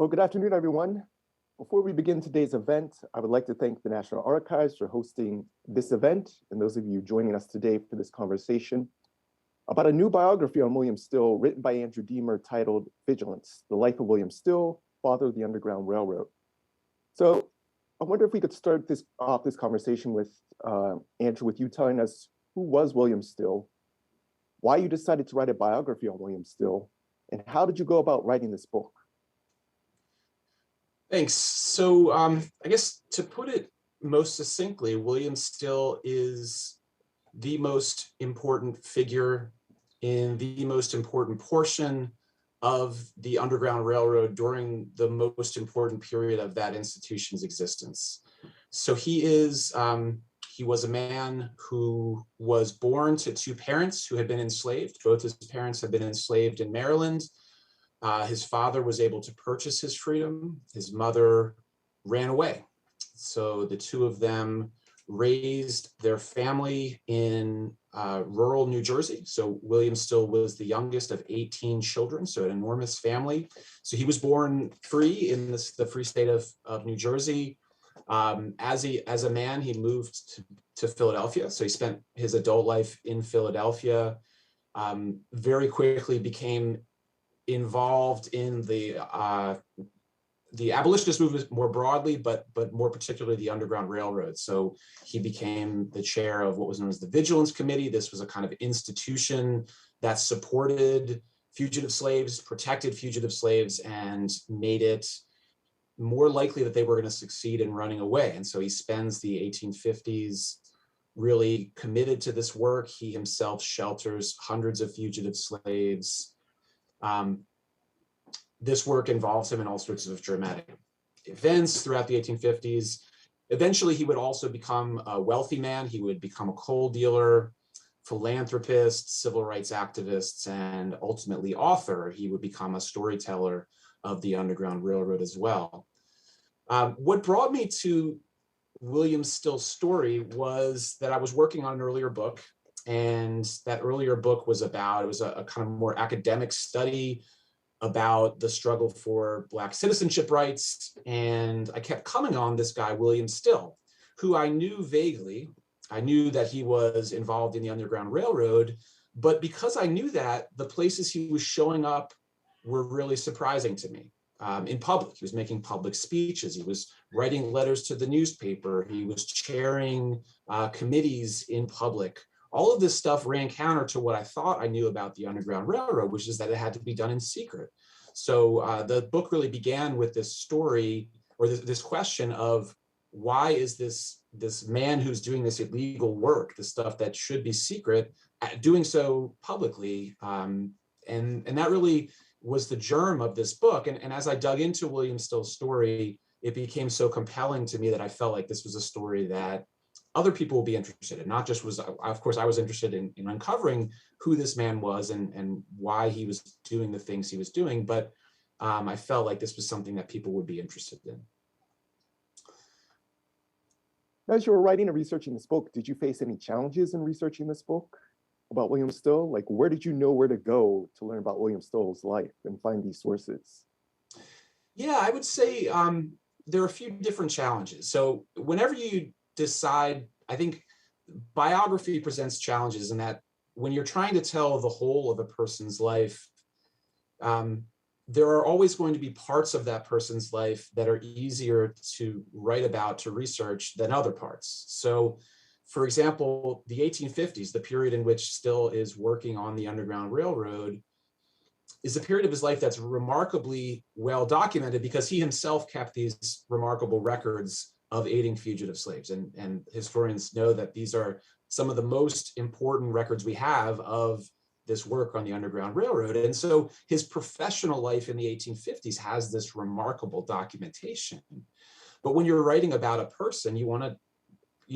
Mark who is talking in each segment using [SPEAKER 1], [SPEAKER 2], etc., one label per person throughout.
[SPEAKER 1] Well, good afternoon, everyone. Before we begin today's event, I would like to thank the National Archives for hosting this event and those of you joining us today for this conversation about a new biography on William Still written by Andrew Diemer titled Vigilance, The Life of William Still, Father of the Underground Railroad. So I wonder if we could start this conversation with Andrew, with you telling us who was William Still, why you decided to write a biography on William Still, and how did you go about writing this book?
[SPEAKER 2] Thanks. So I guess to put it most succinctly, William Still is the most important figure in the most important portion of the Underground Railroad during the most important period of that institution's existence. So he was a man who was born to two parents who had been enslaved. Both his parents had been enslaved in Maryland. His father was able to purchase his freedom. His mother ran away. So the two of them raised their family in rural New Jersey. So William Still was the youngest of 18 children, so an enormous family. So he was born free in the free state of New Jersey. As a man, he moved to Philadelphia. So he spent his adult life in Philadelphia, very quickly became involved in the abolitionist movement more broadly, but more particularly the Underground Railroad. So he became the chair of what was known as the Vigilance Committee. This was a kind of institution that supported fugitive slaves, protected fugitive slaves, and made it more likely that they were going to succeed in running away. And so he spends the 1850s really committed to this work. He himself shelters hundreds of fugitive slaves. This work involves him in all sorts of dramatic events throughout the 1850s. Eventually, he would also become a wealthy man. He would become a coal dealer, philanthropist, civil rights activist, and ultimately author. He would become a storyteller of the Underground Railroad as well. What brought me to William Still's story was that I was working on an earlier book, and that earlier book was a kind of more academic study about the struggle for Black citizenship rights. And I kept coming on this guy, William Still, who I knew vaguely. I knew that he was involved in the Underground Railroad, but because I knew that, the places he was showing up were really surprising to me. In public, he was making public speeches, he was writing letters to the newspaper, he was chairing committees in public. All of this stuff ran counter to what I thought I knew about the Underground Railroad, which is that it had to be done in secret. So the book really began with this story, or this question of why is this man who's doing this illegal work, the stuff that should be secret, doing so publicly? And that really was the germ of this book. And as I dug into William Still's story, it became so compelling to me that I felt like this was a story that other people will be interested in. Not just was, of course, I was interested in uncovering who this man was and why he was doing the things he was doing, but I felt like this was something that people would be interested in.
[SPEAKER 1] As you were writing and researching this book, did you face any challenges in researching this book about William Still? Like, where did you know where to go to learn about William Still's life and find these sources?
[SPEAKER 2] Yeah, I would say there are a few different challenges. So whenever you decide, I think biography presents challenges in that when you're trying to tell the whole of a person's life, there are always going to be parts of that person's life that are easier to write about, to research, than other parts. So, for example, the 1850s, the period in which Still is working on the Underground Railroad, is a period of his life that's remarkably well documented because he himself kept these remarkable records of aiding fugitive slaves. And historians know that these are some of the most important records we have of this work on the Underground Railroad. And so his professional life in the 1850s has this remarkable documentation. But when you're writing about a person, you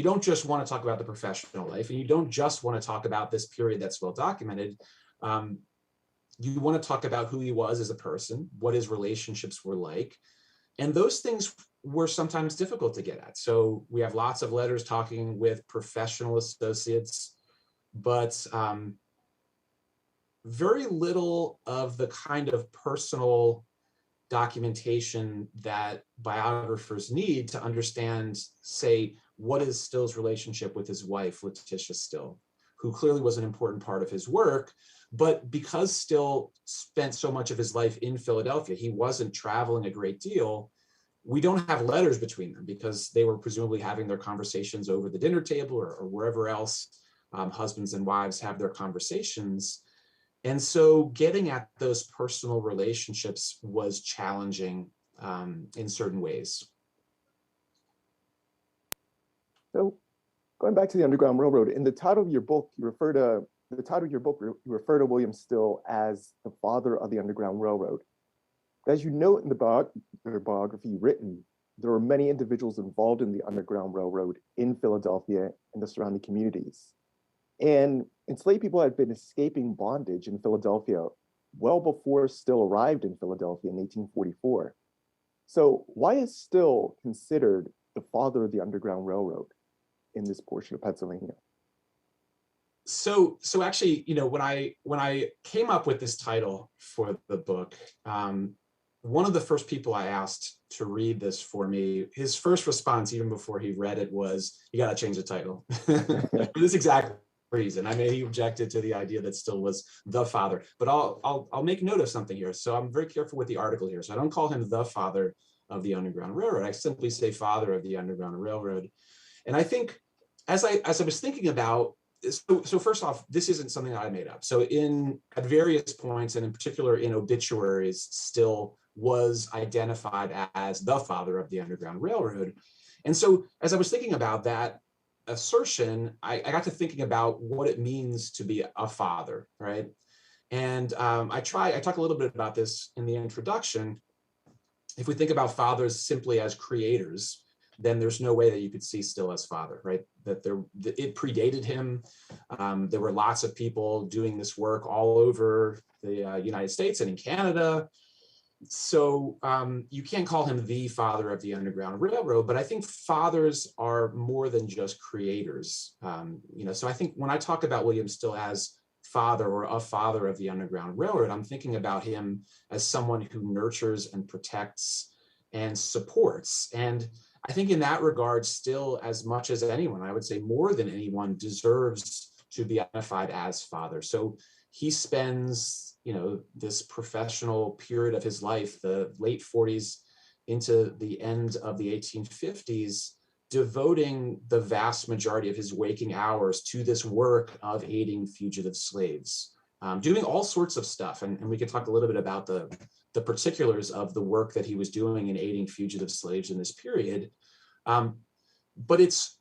[SPEAKER 2] don't just want to talk about the professional life, and you don't just want to talk about this period that's well documented. You want to talk about who he was as a person, what his relationships were like. And those things were sometimes difficult to get at. So we have lots of letters talking with professional associates, but very little of the kind of personal documentation that biographers need to understand, say, what is Still's relationship with his wife, Letitia Still, who clearly was an important part of his work. But because Still spent so much of his life in Philadelphia, he wasn't traveling a great deal. We don't have letters between them because they were presumably having their conversations over the dinner table or wherever else husbands and wives have their conversations. And so getting at those personal relationships was challenging in certain ways.
[SPEAKER 1] So going back to the Underground Railroad, in the title of your book, you refer to William Still as the father of the Underground Railroad. As you note in the biography written, there were many individuals involved in the Underground Railroad in Philadelphia and the surrounding communities. And enslaved people had been escaping bondage in Philadelphia well before Still arrived in Philadelphia in 1844. So why is Still considered the father of the Underground Railroad in this portion of Pennsylvania?
[SPEAKER 2] So actually, when I came up with this title for the book, one of the first people I asked to read this for me, his first response, even before he read it, was, "You got to change the title." For this exact reason. I mean, he objected to the idea that Still was the father. But I'll make note of something here. So I'm very careful with the article here. So I don't call him the father of the Underground Railroad. I simply say father of the Underground Railroad. And I think, as I was thinking about, so first off, this isn't something that I made up. So at various points, and in particular in obituaries, Still was identified as the father of the Underground Railroad. And so as I was thinking about that assertion, I got to thinking about what it means to be a father, right? And I talk a little bit about this in the introduction. If we think about fathers simply as creators, then there's no way that you could see Still as father, right? That it predated him. There were lots of people doing this work all over the United States and in Canada. So you can't call him the father of the Underground Railroad, but I think fathers are more than just creators. So I think when I talk about William Still as father or a father of the Underground Railroad, I'm thinking about him as someone who nurtures and protects and supports. And I think in that regard, Still, as much as anyone, I would say more than anyone, deserves to be identified as father. So he spends, this professional period of his life, the late 40s into the end of the 1850s, devoting the vast majority of his waking hours to this work of aiding fugitive slaves, doing all sorts of stuff. And we could talk a little bit about the particulars of the work that he was doing in aiding fugitive slaves in this period. But it's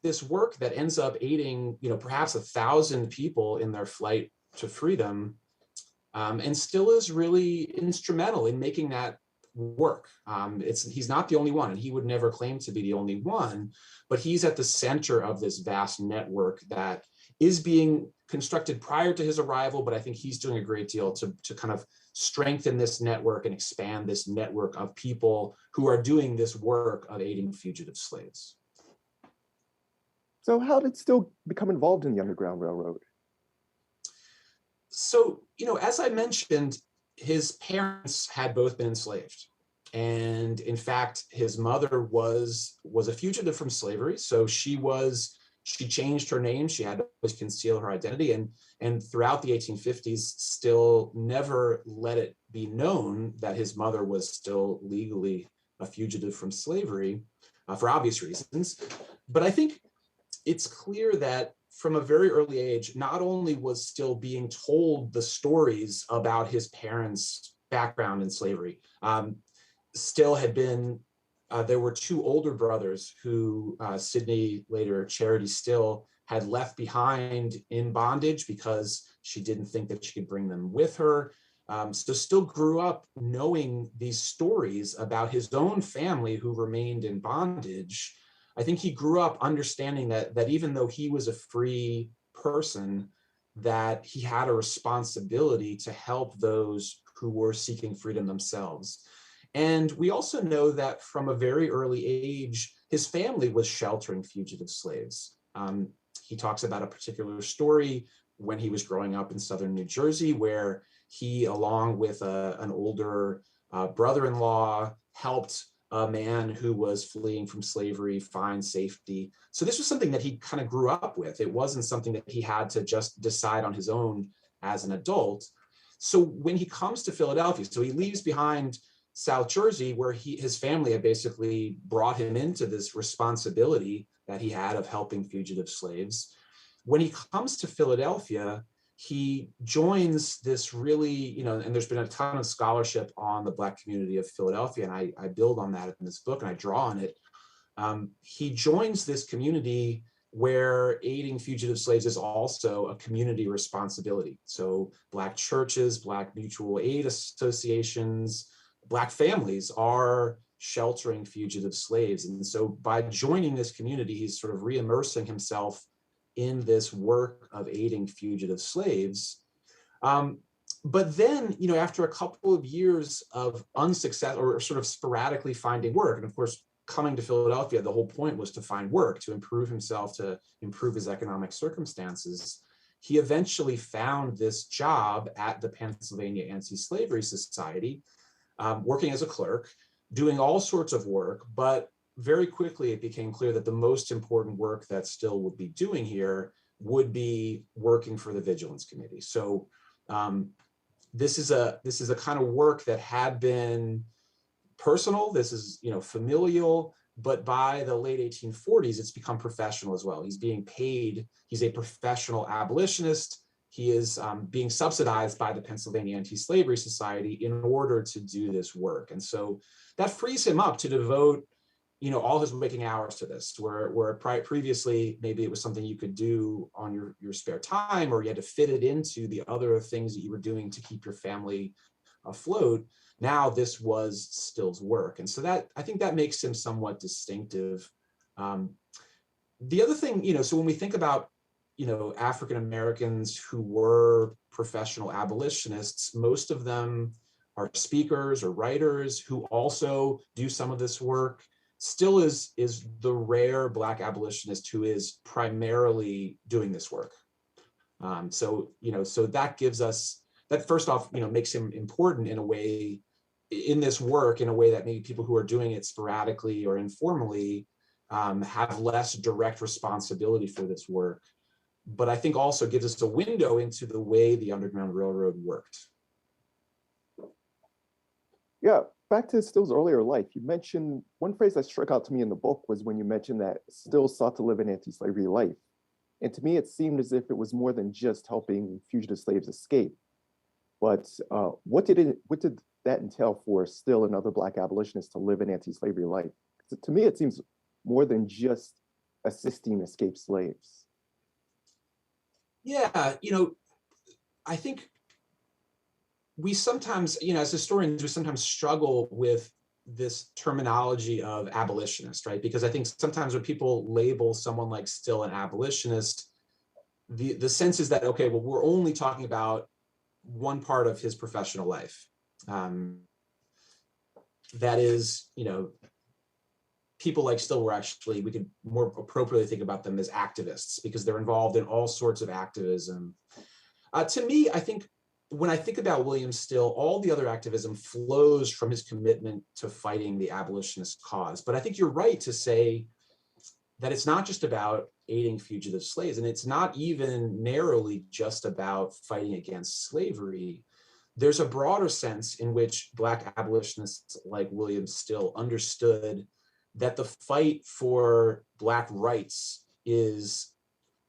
[SPEAKER 2] this work that ends up aiding, perhaps 1,000 people in their flight to freedom, and Still is really instrumental in making that work. He's not the only one, and he would never claim to be the only one, but he's at the center of this vast network that is being constructed prior to his arrival, but I think he's doing a great deal to kind of strengthen this network and expand this network of people who are doing this work of aiding fugitive slaves.
[SPEAKER 1] So how did Still become involved in the Underground Railroad?
[SPEAKER 2] So, as I mentioned, his parents had both been enslaved. And in fact, his mother was a fugitive from slavery. So she changed her name. She had to always conceal her identity. And throughout the 1850s, Still never let it be known that his mother was still legally a fugitive from slavery, for obvious reasons. But I think it's clear that from a very early age, not only was Still being told the stories about his parents' background in slavery, Still had been, there were two older brothers who Sidney, later Charity Still, had left behind in bondage because she didn't think that she could bring them with her. So Still grew up knowing these stories about his own family who remained in bondage. I think he grew up understanding that even though he was a free person, that he had a responsibility to help those who were seeking freedom themselves. And we also know that from a very early age, his family was sheltering fugitive slaves. He talks about a particular story when he was growing up in southern New Jersey, where he, along with an older brother-in-law helped a man who was fleeing from slavery find safety. So this was something that he kind of grew up with. It wasn't something that he had to just decide on his own as an adult. So when he comes to Philadelphia, so he leaves behind South Jersey, where his family had basically brought him into this responsibility that he had of helping fugitive slaves. When he comes to Philadelphia, he joins this really, and there's been a ton of scholarship on the Black community of Philadelphia, and I build on that in this book and I draw on it. He joins this community where aiding fugitive slaves is also a community responsibility. So Black churches, Black mutual aid associations, Black families are sheltering fugitive slaves. And so by joining this community, he's sort of re-immersing himself in this work of aiding fugitive slaves. But then, after a couple of years of unsuccess or sort of sporadically finding work, and of course, coming to Philadelphia, the whole point was to find work, to improve himself, to improve his economic circumstances. He eventually found this job at the Pennsylvania Anti-Slavery Society, working as a clerk, doing all sorts of work, but very quickly it became clear that the most important work that Still would be doing here would be working for the Vigilance Committee. So this is a kind of work that had been personal. This is familial, but by the late 1840s, it's become professional as well. He's being paid. He's a professional abolitionist. He is being subsidized by the Pennsylvania Anti-Slavery Society in order to do this work. And so that frees him up to devote all his waking hours to this, where previously maybe it was something you could do on your spare time, or you had to fit it into the other things that you were doing to keep your family afloat. Now this was Still's work. And so that, I think that makes him somewhat distinctive. The other thing, so when we think about, African Americans who were professional abolitionists, most of them are speakers or writers who also do some of this work. Still is the rare Black abolitionist who is primarily doing this work. So that gives us, that first off, makes him important in a way, in this work, in a way that maybe people who are doing it sporadically or informally have less direct responsibility for this work. But I think also gives us a window into the way the Underground Railroad worked.
[SPEAKER 1] Yeah, back to Still's earlier life, you mentioned one phrase that struck out to me in the book was when you mentioned that Still sought to live an anti-slavery life. And to me, it seemed as if it was more than just helping fugitive slaves escape. But what did that entail for Still and other Black abolitionists to live an anti-slavery life? To me, it seems more than just assisting escaped slaves.
[SPEAKER 2] Yeah, I think we sometimes, as historians, we sometimes struggle with this terminology of abolitionist, right? Because I think sometimes when people label someone like Still an abolitionist, the sense is that, okay, well, we're only talking about one part of his professional life. That is, people like Still were actually, we could more appropriately think about them as activists because they're involved in all sorts of activism. To me, I think when I think about William Still, all the other activism flows from his commitment to fighting the abolitionist cause. But I think you're right to say that it's not just about aiding fugitive slaves, and it's not even narrowly just about fighting against slavery. There's a broader sense in which Black abolitionists like William Still understood that the fight for Black rights is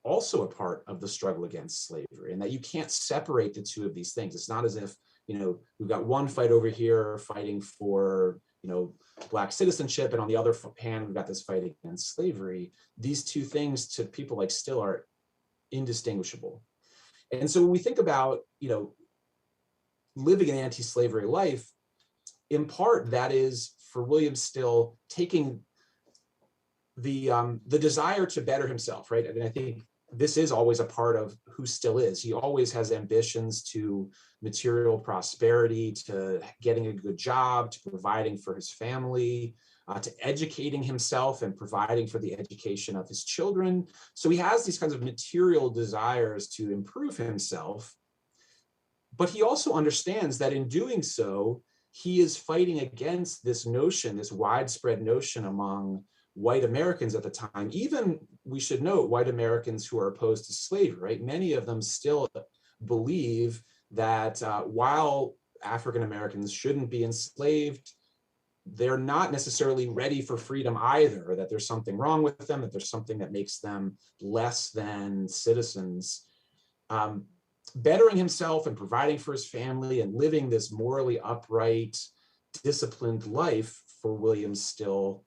[SPEAKER 2] also a part of the struggle against slavery, and that you can't separate the two of these things. It's not as if, we've got one fight over here fighting for, Black citizenship, and on the other hand, we've got this fight against slavery. These two things to people like Still are indistinguishable. And so when we think about, living an anti-slavery life, in part, that is for William Still taking the desire to better himself, right? I mean, I think this is always a part of who Still is. He always has ambitions to material prosperity, to getting a good job, to providing for his family, to educating himself and providing for the education of his children. So he has these kinds of material desires to improve himself, but he also understands that in doing so, he is fighting against this notion, this widespread notion among white Americans at the time. Even, we should note, white Americans who are opposed to slavery, right? Many of them still believe that while African Americans shouldn't be enslaved, they're not necessarily ready for freedom either, or that there's something wrong with them, that there's something that makes them less than citizens. Bettering himself and providing for his family and living this morally upright, disciplined life for William Still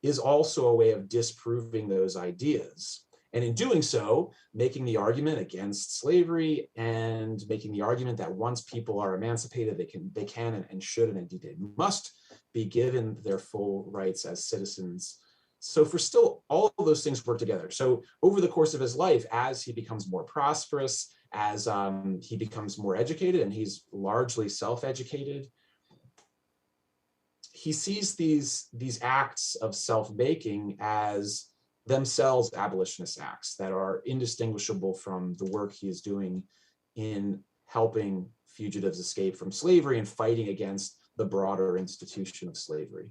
[SPEAKER 2] is also a way of disproving those ideas. And in doing so, making the argument against slavery and making the argument that once people are emancipated, they can and should and indeed they must be given their full rights as citizens. So for Still, all of those things work together. So over the course of his life, as he becomes more prosperous, as he becomes more educated, and he's largely self-educated, he sees these acts of self-making as themselves abolitionist acts that are indistinguishable from the work he is doing in helping fugitives escape from slavery and fighting against the broader institution of slavery.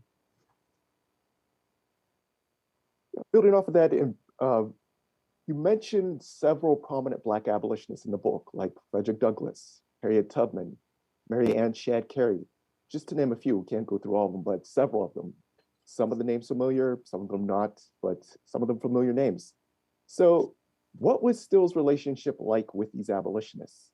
[SPEAKER 1] Building off of that, you mentioned several prominent Black abolitionists in the book, like Frederick Douglass, Harriet Tubman, Mary Ann Shadd Cary, just to name a few. We can't go through all of them, but several of them. Some of the names familiar, some of them not, but some of them familiar names. So what was Still's relationship like with these abolitionists?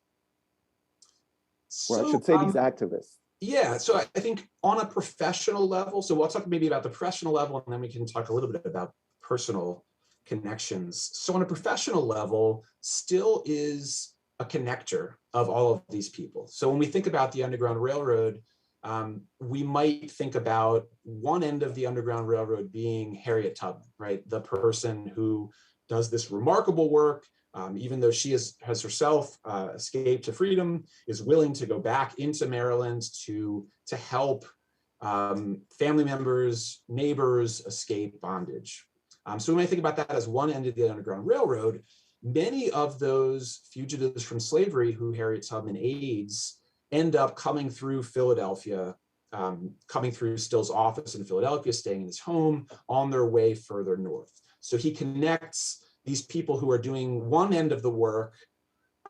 [SPEAKER 1] Or I should say these activists.
[SPEAKER 2] Yeah, so I think on a professional level, so we'll talk maybe about the professional level, and then we can talk a little bit about personal connections. So on a professional level, Still is a connector of all of these people. So when we think about the Underground Railroad, we might think about one end of the Underground Railroad being Harriet Tubman, right? The person who does this remarkable work, even though she has herself escaped to freedom, is willing to go back into Maryland to help family members, neighbors escape bondage. So we might think about that as one end of the Underground Railroad. Many of those fugitives from slavery who Harriet Tubman aids end up coming through Philadelphia, coming through Still's office in Philadelphia, staying in his home on their way further north. So he connects these people who are doing one end of the work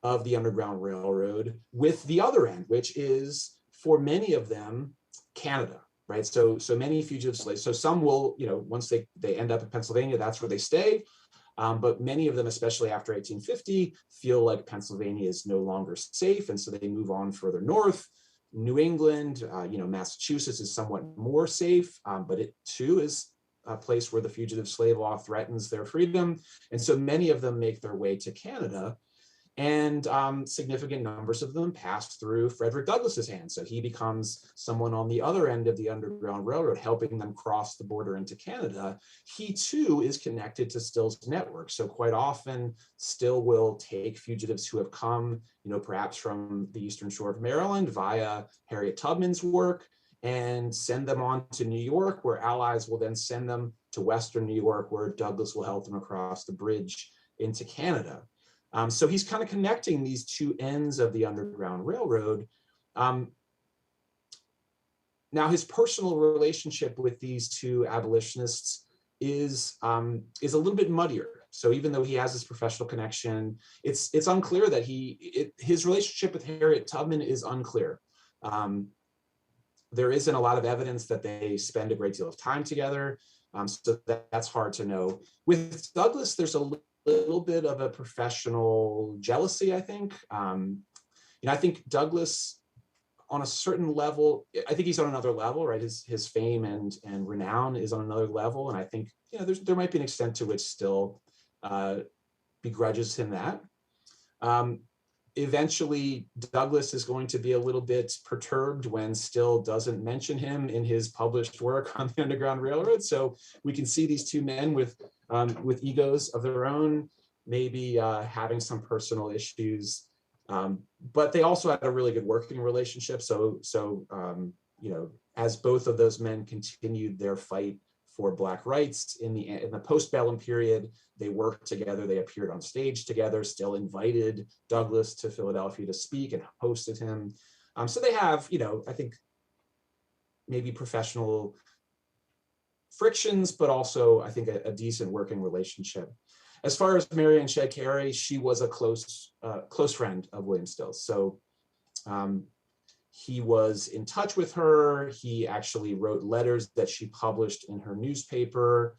[SPEAKER 2] of the Underground Railroad with the other end, which is, for many of them, Canada, right? So many fugitive slaves. So some will, once they end up in Pennsylvania, that's where they stay. But many of them, especially after 1850, feel like Pennsylvania is no longer safe, and so they move on further north. New England, Massachusetts is somewhat more safe, but it too is a place where the Fugitive Slave Law threatens their freedom. And so many of them make their way to Canada, and significant numbers of them pass through Frederick Douglass's hands. So he becomes someone on the other end of the Underground Railroad, helping them cross the border into Canada. He too is connected to Still's network. So quite often, Still will take fugitives who have come, perhaps from the Eastern Shore of Maryland via Harriet Tubman's work, and send them on to New York, where allies will then send them to Western New York, where Douglass will help them across the bridge into Canada. So he's kind of connecting these two ends of the Underground Railroad. Now, his personal relationship with these two abolitionists is a little bit muddier. So even though he has this professional connection, it's unclear that his relationship with Harriet Tubman is unclear. There isn't a lot of evidence that they spend a great deal of time together, so that's hard to know. With Douglass, there's a little bit of a professional jealousy, I think. I think Douglass, on a certain level, I think he's on another level, right? His fame and renown is on another level, and I think there might be an extent to which Still begrudges him that. Eventually, Douglass is going to be a little bit perturbed when Still doesn't mention him in his published work on the Underground Railroad. So we can see these two men with egos of their own, maybe having some personal issues, but they also had a really good working relationship. So as both of those men continued their fight for Black rights in the postbellum period, they worked together, they appeared on stage together, Still invited Douglass to Philadelphia to speak and hosted him. So they have, I think maybe professional frictions, but also I think a decent working relationship. As far as Marianne Shedd Carey, she was a close friend of William Still's. So he was in touch with her. He actually wrote letters that she published in her newspaper.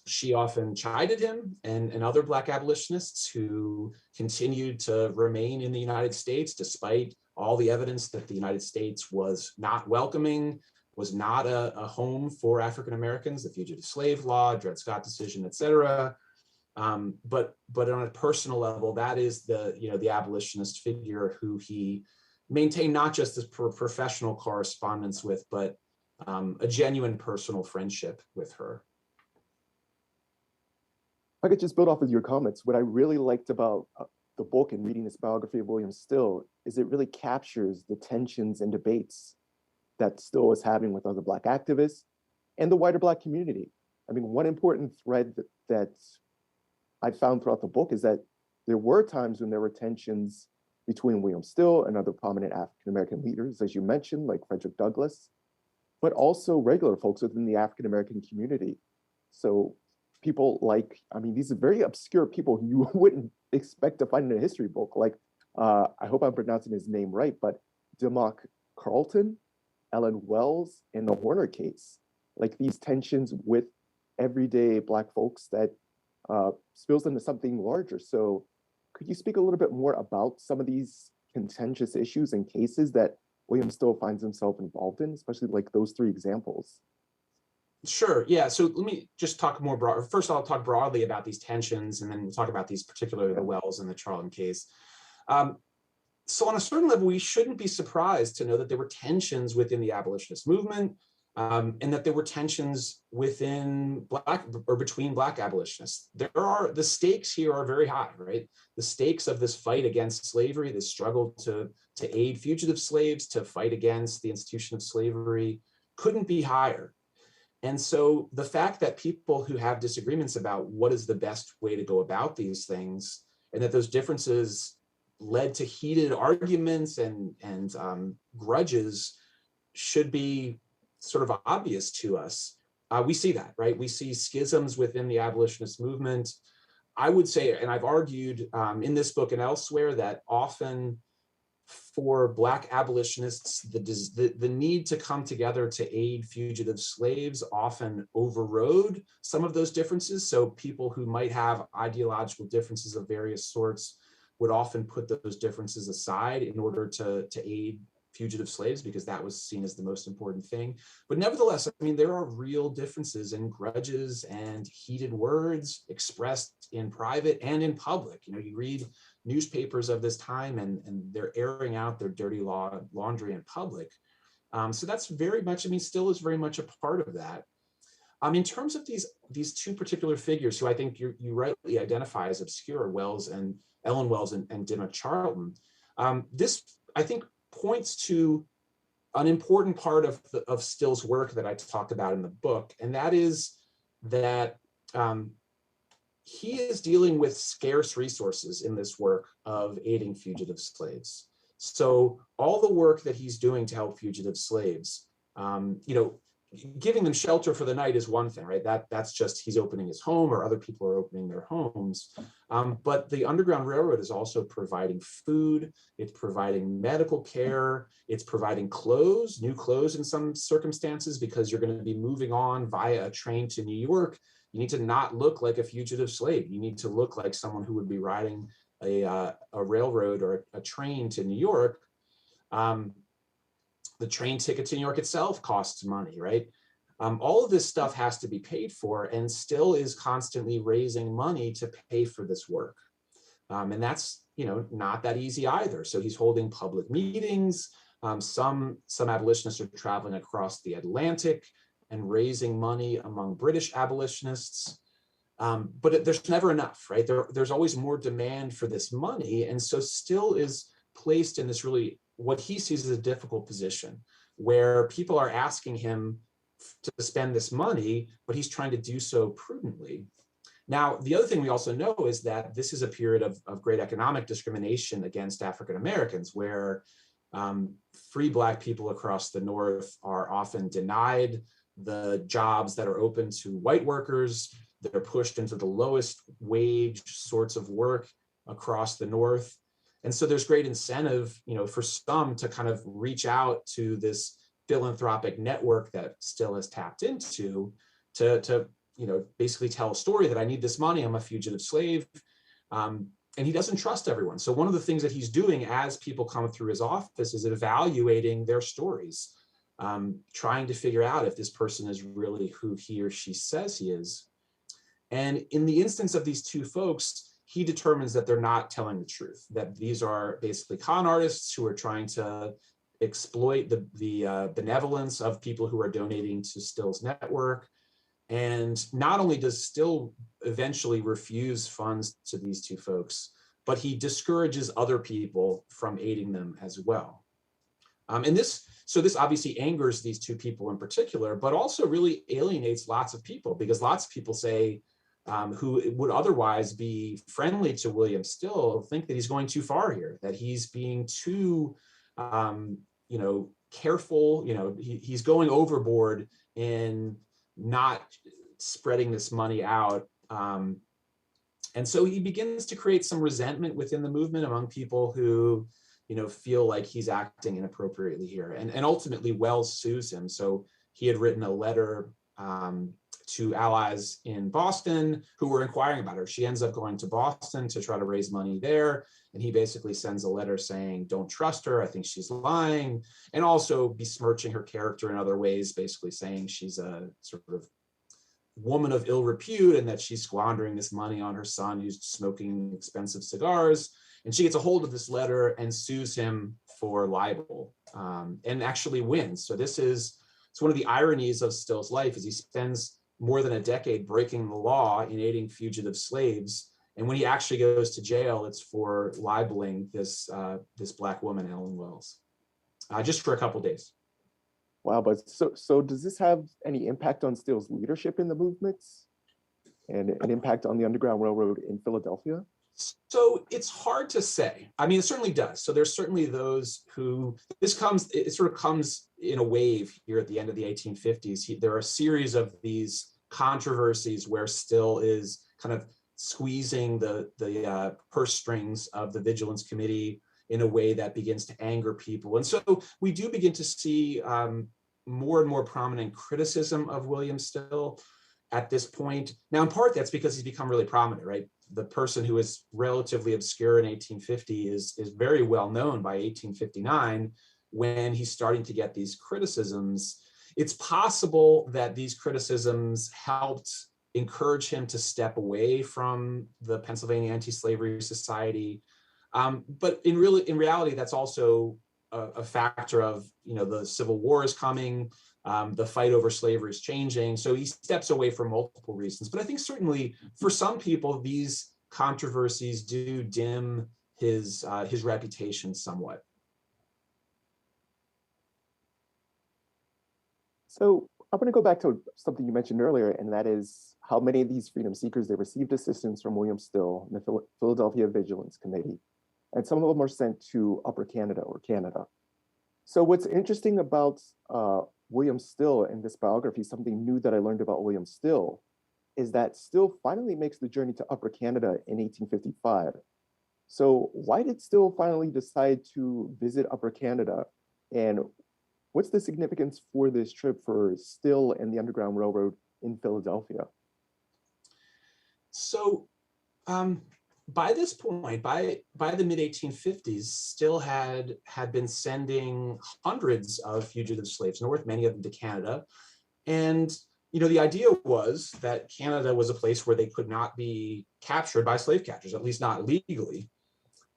[SPEAKER 2] She often chided him and other Black abolitionists who continued to remain in the United States despite all the evidence that the United States was not welcoming, was not a home for African Americans, the Fugitive Slave Law, Dred Scott decision, et cetera. But on a personal level, that is the abolitionist figure who he maintained not just this professional correspondence with, but a genuine personal friendship with her.
[SPEAKER 1] If I could just build off of your comments, what I really liked about the book and reading this biography of William Still is it really captures the tensions and debates that Still was having with other Black activists and the wider Black community. I mean, one important thread that I found throughout the book is that there were times when there were tensions between William Still and other prominent African-American leaders, as you mentioned, like Frederick Douglass, but also regular folks within the African-American community. So people like, I mean, these are very obscure people who you wouldn't expect to find in a history book. Like, I hope I'm pronouncing his name right, but Democ Carlton, Ellen Wells, and the Horner case. Like these tensions with everyday Black folks that spills into something larger. So could you speak a little bit more about some of these contentious issues and cases that William Still finds himself involved in, especially like those three examples?
[SPEAKER 2] Sure. Yeah. So let me just talk more broad. First, I'll talk broadly about these tensions, and then we'll talk about these, particularly the Wells and the Charlton case. So on a certain level, we shouldn't be surprised to know that there were tensions within the abolitionist movement, and that there were tensions within between Black abolitionists. The stakes here are very high, right? The stakes of this fight against slavery, this struggle to aid fugitive slaves, to fight against the institution of slavery, couldn't be higher. And so the fact that people who have disagreements about what is the best way to go about these things, and that those differences led to heated arguments and grudges, should be sort of obvious to us. We see that, right? We see schisms within the abolitionist movement. I would say, and I've argued in this book and elsewhere, that often for Black abolitionists, the need to come together to aid fugitive slaves often overrode some of those differences. So people who might have ideological differences of various sorts would often put those differences aside in order to aid fugitive slaves, because that was seen as the most important thing. But nevertheless, I mean, there are real differences and grudges and heated words expressed in private and in public. You know, you read newspapers of this time and they're airing out their dirty laundry in public. So that's very much, I mean, Still is very much a part of that. In terms of these two particular figures who I think you rightly identify as obscure, Ellen Wells and Diemer Charlton, this, I think, points to an important part of Still's work that I talked about in the book, and that is that he is dealing with scarce resources in this work of aiding fugitive slaves. So all the work that he's doing to help fugitive slaves, giving them shelter for the night is one thing, right? That's just he's opening his home, or other people are opening their homes. But the Underground Railroad is also providing food, it's providing medical care, it's providing clothes, new clothes in some circumstances, because you're going to be moving on via a train to New York. You need to not look like a fugitive slave. You need to look like someone who would be riding a railroad or a train to New York. The train ticket to New York itself costs money, right? All of this stuff has to be paid for, and Still is constantly raising money to pay for this work. And that's, not that easy either. So he's holding public meetings. Some abolitionists are traveling across the Atlantic and raising money among British abolitionists. But there's never enough, right? There's always more demand for this money. And so Still is placed in this really, what he sees as a difficult position, where people are asking him to spend this money, but he's trying to do so prudently. Now, the other thing we also know is that this is a period of great economic discrimination against African Americans, where Free Black people across the North are often denied the jobs that are open to white workers. They're pushed into the lowest wage sorts of work across the North. And so there's great incentive, for some to kind of reach out to this philanthropic network that Still has tapped into to basically tell a story that I need this money, I'm a fugitive slave. And he doesn't trust everyone. So one of the things that he's doing as people come through his office is evaluating their stories, trying to figure out if this person is really who he or she says he is. And in the instance of these two folks, he determines that they're not telling the truth, that these are basically con artists who are trying to exploit the benevolence of people who are donating to Still's network. And not only does Still eventually refuse funds to these two folks, but he discourages other people from aiding them as well. And this obviously angers these two people in particular, but also really alienates lots of people, because lots of people say, who would otherwise be friendly to William Still, think that he's going too far here, that he's being too, careful. He's going overboard in not spreading this money out. And so he begins to create some resentment within the movement among people who, feel like he's acting inappropriately here. And ultimately Wells sues him. So he had written a letter to allies in Boston who were inquiring about her. She ends up going to Boston to try to raise money there. And he basically sends a letter saying, don't trust her, I think she's lying, and also besmirching her character in other ways, basically saying she's a sort of woman of ill repute and that she's squandering this money on her son who's smoking expensive cigars. And she gets a hold of this letter and sues him for libel, and actually wins. So it's one of the ironies of Still's life is he spends more than a decade breaking the law in aiding fugitive slaves. And when he actually goes to jail, it's for libeling this Black woman, Ellen Wells, just for a couple of days.
[SPEAKER 1] Wow, but so does this have any impact on Still's leadership in the movements and an impact on the Underground Railroad in Philadelphia?
[SPEAKER 2] So it's hard to say. I mean, it certainly does. So there's certainly those who, it sort of comes in a wave here at the end of the 1850s. There are a series of these controversies where Still is kind of squeezing the purse strings of the Vigilance Committee in a way that begins to anger people. And so we do begin to see more and more prominent criticism of William Still at this point. Now, in part, that's because he's become really prominent, right? The person who is relatively obscure in 1850 is very well known by 1859 when he's starting to get these criticisms. It's possible that these criticisms helped encourage him to step away from the Pennsylvania Anti-Slavery Society. But in reality, that's also a factor of, the Civil War is coming, the fight over slavery is changing. So he steps away for multiple reasons. But I think certainly for some people, these controversies do dim his reputation somewhat. So
[SPEAKER 1] I'm going to go back to something you mentioned earlier, and that is how many of these freedom seekers, they received assistance from William Still and the Philadelphia Vigilance Committee, and some of them were sent to Upper Canada or Canada. So what's interesting about William Still in this biography, something new that I learned about William Still, is that Still finally makes the journey to Upper Canada in 1855. So why did Still finally decide to visit Upper Canada, and what's the significance for this trip for Still and the Underground Railroad in Philadelphia?
[SPEAKER 2] So by this point, by the mid-1850s, Still had been sending hundreds of fugitive slaves north, many of them to Canada. And the idea was that Canada was a place where they could not be captured by slave catchers, at least not legally.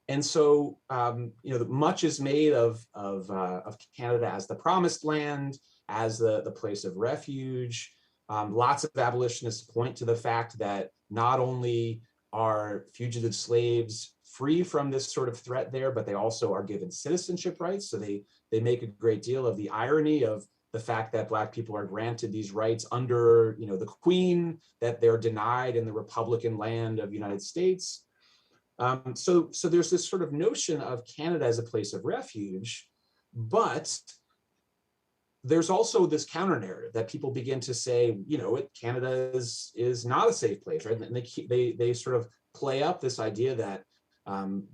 [SPEAKER 2] And so, much is made of Canada as the promised land, as the place of refuge. Lots of abolitionists point to the fact that not only are fugitive slaves free from this sort of threat there, but they also are given citizenship rights. So they make a great deal of the irony of the fact that Black people are granted these rights under, the Queen, that they're denied in the Republican land of the United States. So there's this sort of notion of Canada as a place of refuge. But there's also this counter narrative that people begin to say, Canada is not a safe place, right? And they sort of play up this idea that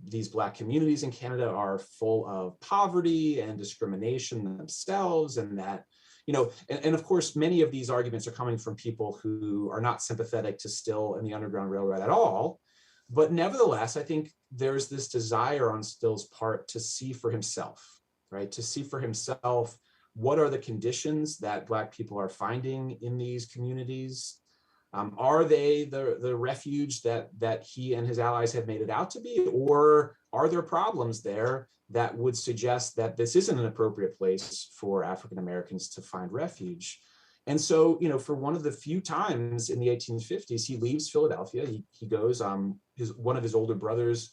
[SPEAKER 2] these Black communities in Canada are full of poverty and discrimination themselves, and that, and of course, many of these arguments are coming from people who are not sympathetic to Still and the Underground Railroad at all. But nevertheless, I think there's this desire on Still's part to see for himself, right? To see for himself what are the conditions that Black people are finding in these communities. Are they the refuge that he and his allies have made it out to be, or are there problems there that would suggest that this isn't an appropriate place for African Americans to find refuge? And so, for one of the few times in the 1850s, he leaves Philadelphia. He goes. One of his older brothers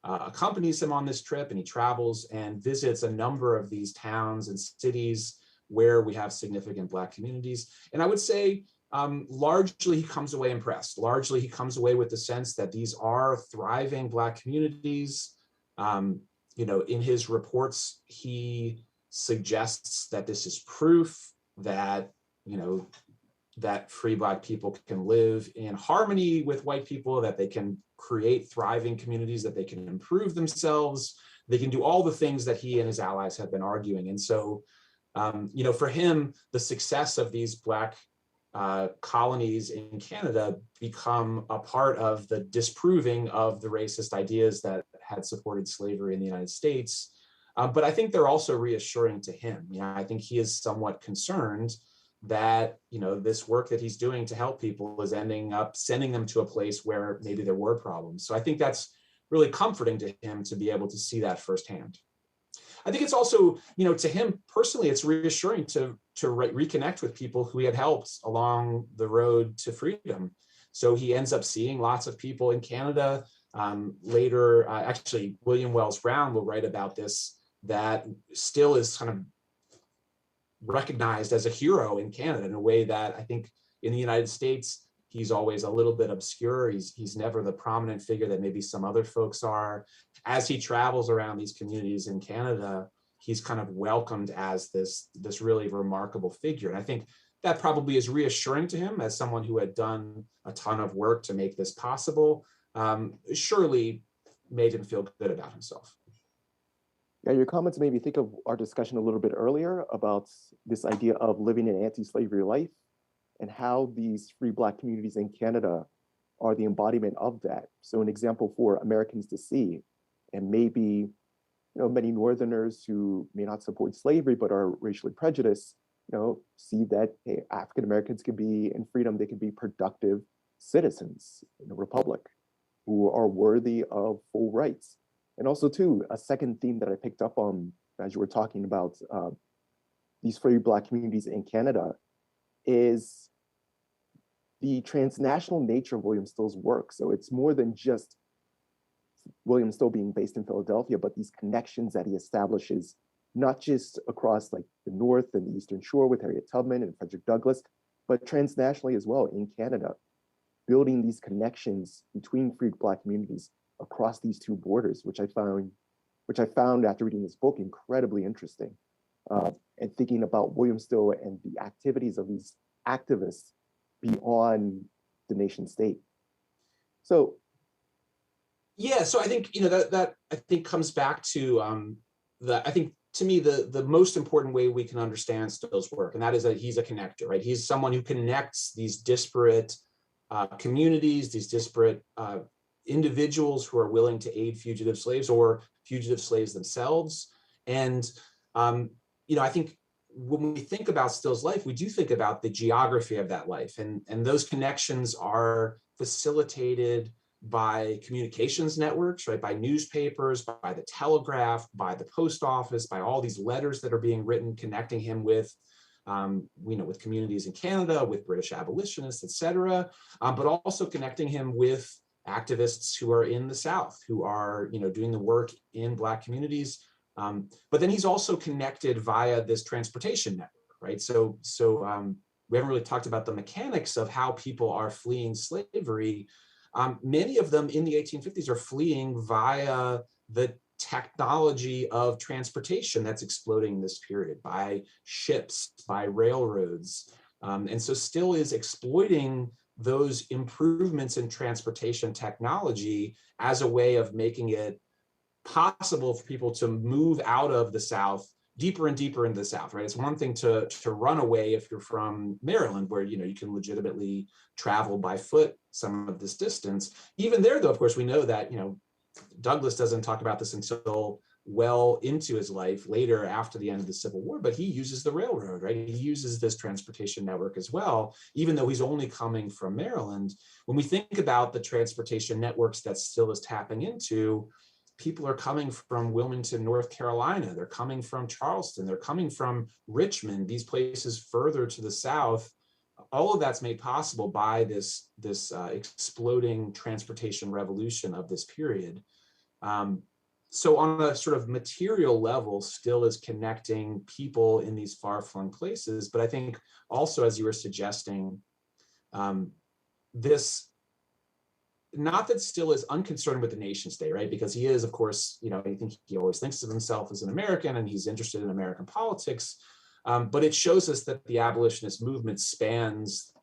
[SPEAKER 2] accompanies him on this trip, and he travels and visits a number of these towns and cities where we have significant Black communities. And I would say, largely he comes away impressed. Largely he comes away with the sense that these are thriving Black communities. In his reports, he suggests that this is proof that, that free Black people can live in harmony with white people, that they can create thriving communities, that they can improve themselves, they can do all the things that he and his allies have been arguing. And so, for him, the success of these Black colonies in Canada become a part of the disproving of the racist ideas that had supported slavery in the United States. But I think they're also reassuring to him. I think he is somewhat concerned that, this work that he's doing to help people is ending up sending them to a place where maybe there were problems. So I think that's really comforting to him to be able to see that firsthand. I think it's also, to him personally, it's reassuring to reconnect with people who he had helped along the road to freedom. So he ends up seeing lots of people in Canada. Later, actually, William Wells Brown will write about this, that Still is kind of recognized as a hero in Canada in a way that I think in the United States, he's always a little bit obscure. He's never the prominent figure that maybe some other folks are. As he travels around these communities in Canada, he's kind of welcomed as this really remarkable figure. And I think that probably is reassuring to him as someone who had done a ton of work to make this possible. Surely made him feel good about himself.
[SPEAKER 1] Yeah, your comments made me think of our discussion a little bit earlier about this idea of living an anti-slavery life and how these free Black communities in Canada are the embodiment of that. So an example for Americans to see, and maybe many Northerners who may not support slavery but are racially prejudiced, see that, hey, African Americans can be in freedom, they can be productive citizens in a republic who are worthy of full rights. And also, too, a second theme that I picked up on as you were talking about these free Black communities in Canada is the transnational nature of William Still's work. So it's more than just William Still being based in Philadelphia, but these connections that he establishes, not just across like the North and the Eastern Shore with Harriet Tubman and Frederick Douglass, but transnationally as well in Canada, building these connections between free Black communities across these two borders, which I found after reading this book incredibly interesting, and thinking about William Still and the activities of these activists beyond the nation state. So,
[SPEAKER 2] yeah, so I think that I think comes back to I think to me the most important way we can understand Still's work, and that is that he's a connector, right? He's someone who connects these disparate communities, these disparate individuals who are willing to aid fugitive slaves or fugitive slaves themselves. And, I think when we think about Still's life, we do think about the geography of that life. And those connections are facilitated by communications networks, right? By newspapers, by the telegraph, by the post office, by all these letters that are being written, connecting him with with communities in Canada, with British abolitionists, et cetera, but also connecting him with activists who are in the South, who are, doing the work in Black communities. But then he's also connected via this transportation network, right? So we haven't really talked about the mechanics of how people are fleeing slavery. Many of them in the 1850s are fleeing via the technology of transportation that's exploding in this period, by ships, by railroads. And so Still is exploiting those improvements in transportation technology as a way of making it possible for people to move out of the South deeper and deeper into the South, right? It's one thing to run away if you're from Maryland, where you can legitimately travel by foot some of this distance. Even there, though, of course, we know that Douglass doesn't talk about this until well into his life, later after the end of the Civil War, but he uses the railroad, right? He uses this transportation network as well, even though he's only coming from Maryland. When we think about the transportation networks that Still is tapping into, people are coming from Wilmington, North Carolina. They're coming from Charleston. They're coming from Richmond, these places further to the South. All of that's made possible by this exploding transportation revolution of this period. So on a sort of material level, Still is connecting people in these far-flung places. But I think also, as you were suggesting, this, not that Still is unconcerned with the nation state, right? Because he is, of course, I think he always thinks of himself as an American, and he's interested in American politics. But it shows us that the abolitionist movement spans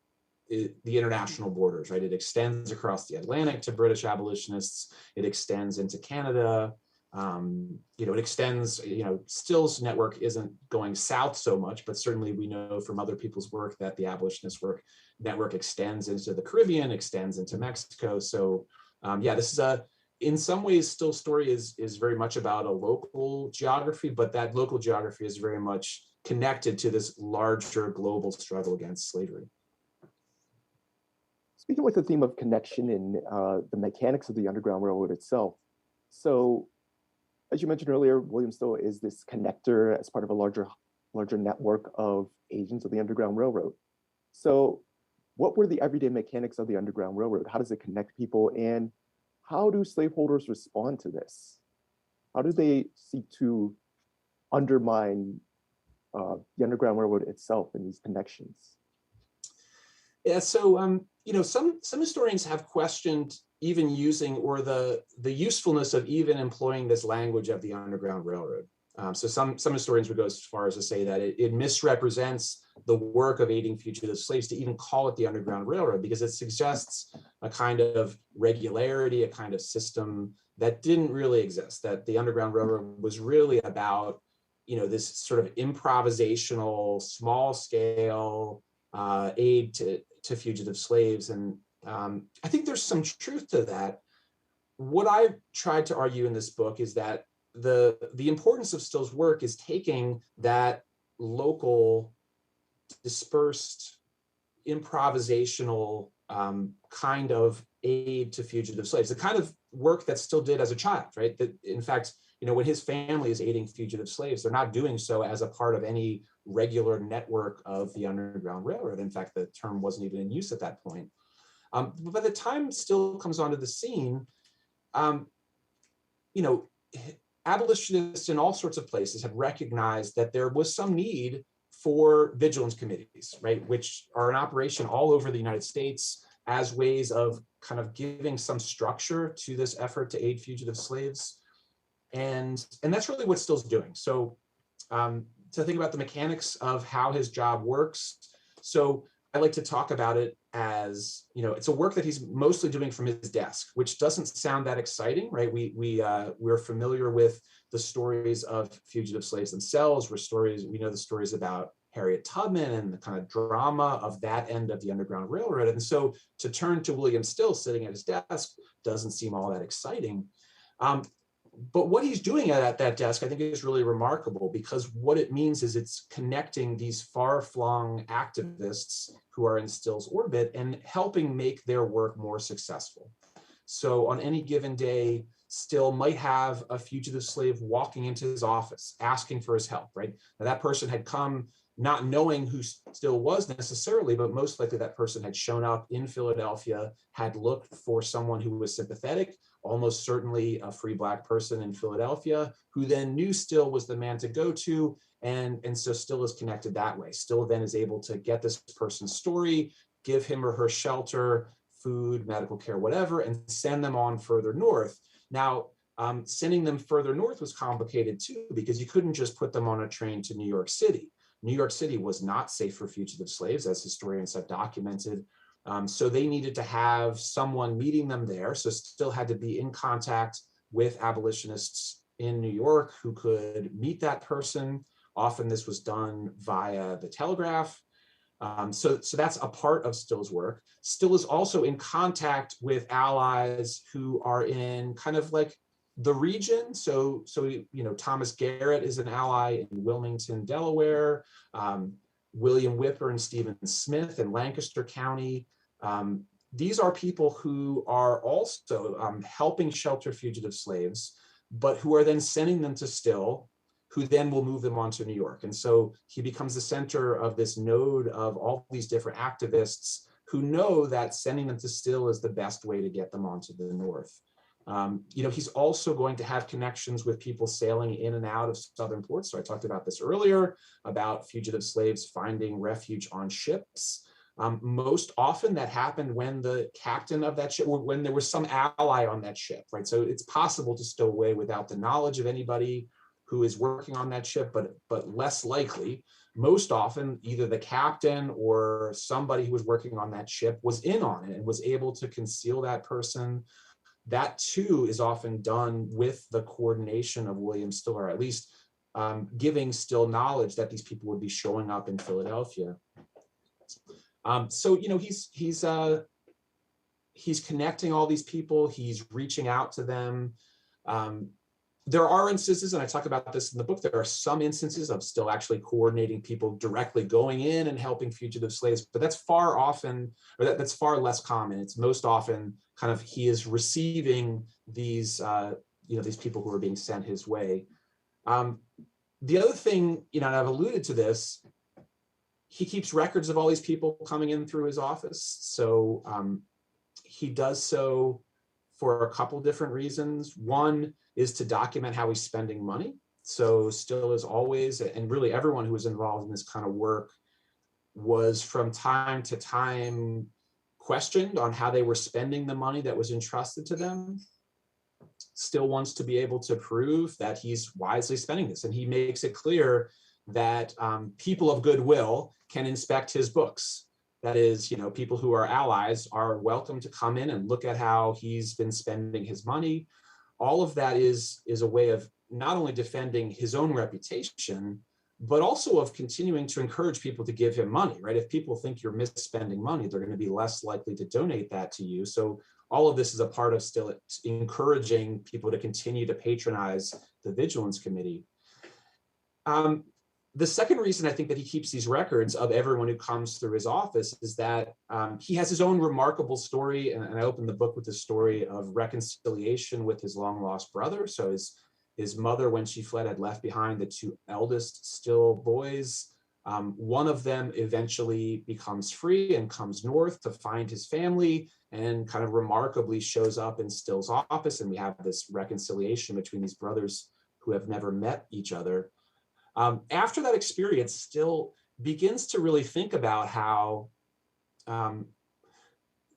[SPEAKER 2] the international borders, right? It extends across the Atlantic to British abolitionists. It extends into Canada. It extends, Still's network isn't going south so much, but certainly we know from other people's work that the abolitionist network extends into the Caribbean, extends into Mexico. So this is in some ways, Still's story is very much about a local geography, but that local geography is very much connected to this larger global struggle against slavery.
[SPEAKER 1] Speaking with the theme of connection in the mechanics of the Underground Railroad itself. So, as you mentioned earlier, William Still is this connector as part of a larger network of agents of the Underground Railroad. So what were the everyday mechanics of the Underground Railroad? How does it connect people? And how do slaveholders respond to this? How do they seek to undermine the Underground Railroad itself and these connections?
[SPEAKER 2] Yeah, so some historians have questioned even using, or the usefulness of even employing this language of the Underground Railroad. So some historians would go as far as to say that it misrepresents the work of aiding fugitive slaves to even call it the Underground Railroad, because it suggests a kind of regularity, a kind of system that didn't really exist, that the Underground Railroad was really about, this sort of improvisational, small scale aid to fugitive slaves. And I think there's some truth to that. What I've tried to argue in this book is that the importance of Still's work is taking that local, dispersed, improvisational kind of aid to fugitive slaves, the kind of work that Still did as a child, right? That, in fact, when his family is aiding fugitive slaves, they're not doing so as a part of any regular network of the Underground Railroad. In fact, the term wasn't even in use at that point. But by the time Still comes onto the scene, abolitionists in all sorts of places have recognized that there was some need for vigilance committees, right, which are in operation all over the United States as ways of kind of giving some structure to this effort to aid fugitive slaves. And that's really what Still's doing. So to think about the mechanics of how his job works. So I like to talk about it as, it's a work that he's mostly doing from his desk, which doesn't sound that exciting, right? We're familiar with the stories of fugitive slaves themselves. We know the stories about Harriet Tubman and the kind of drama of that end of the Underground Railroad. And so to turn to William Still sitting at his desk doesn't seem all that exciting. But what he's doing at that desk, I think, is really remarkable, because what it means is it's connecting these far-flung activists who are in Still's orbit and helping make their work more successful. So on any given day, Still might have a fugitive slave walking into his office, asking for his help, right? Now, that person had come not knowing who Still was necessarily, but most likely that person had shown up in Philadelphia, had looked for someone who was sympathetic, almost certainly a free Black person in Philadelphia, who then knew Still was the man to go to. And so Still is connected that way. Still then is able to get this person's story, give him or her shelter, food, medical care, whatever, and send them on further north. Now, Sending them further north was complicated too, because you couldn't just put them on a train to New York City. New York City was not safe for fugitive slaves, as historians have documented. So they needed to have someone meeting them there. So still had to be in contact with abolitionists in New York who could meet that person. Often this was done via the telegraph. So that's a part of Still's work. Still is also in contact with allies who are in kind of like the region. So Thomas Garrett is an ally in Wilmington, Delaware. William Whipper and Stephen Smith in Lancaster County. These are people who are also helping shelter fugitive slaves, but who are then sending them to Still, who then will move them on to New York. And so he becomes the center of this node of all these different activists who know that sending them to Still is the best way to get them onto the North. He's also going to have connections with people sailing in and out of southern ports. So I talked about this earlier, about fugitive slaves finding refuge on ships. Most often that happened when the captain of that ship, or when there was some ally on that ship, right? So it's possible to stow away without the knowledge of anybody who is working on that ship, but less likely. Most often, either the captain or somebody who was working on that ship was in on it and was able to conceal that person. That too is often done with the coordination of William Still, or at least giving Still knowledge that these people would be showing up in Philadelphia. He's connecting all these people. He's reaching out to them. There are instances, and I talk about this in the book, there are some instances of Still actually coordinating people directly going in and helping fugitive slaves, but that's far less common. It's most often kind of he is receiving these, these people who are being sent his way. The other thing, and I've alluded to this, he keeps records of all these people coming in through his office. So he does so for a couple different reasons. One is to document how he's spending money. So Still is always, and really everyone who was involved in this kind of work was from time to time questioned on how they were spending the money that was entrusted to them. Still wants to be able to prove that he's wisely spending this. And he makes it clear that people of goodwill can inspect his books. That is, people who are allies are welcome to come in and look at how he's been spending his money. All of that is a way of not only defending his own reputation, but also of continuing to encourage people to give him money, right? If people think you're misspending money, they're going to be less likely to donate that to you. So all of this is a part of Still encouraging people to continue to patronize the Vigilance Committee. The second reason I think that he keeps these records of everyone who comes through his office is that he has his own remarkable story. And I opened the book with the story of reconciliation with his long lost brother. So his mother, when she fled, had left behind the two eldest Still boys. One of them eventually becomes free and comes north to find his family, and kind of remarkably shows up in Still's office. And we have this reconciliation between these brothers who have never met each other. After that experience, Still begins to really think about how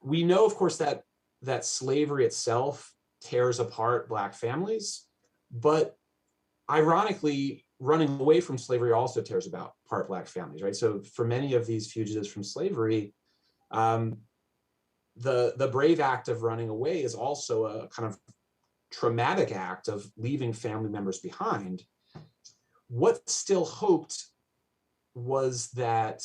[SPEAKER 2] we know, of course, that slavery itself tears apart Black families, but ironically, running away from slavery also tears apart Black families, right? So for many of these fugitives from slavery, the brave act of running away is also a kind of traumatic act of leaving family members behind. What Still hoped was that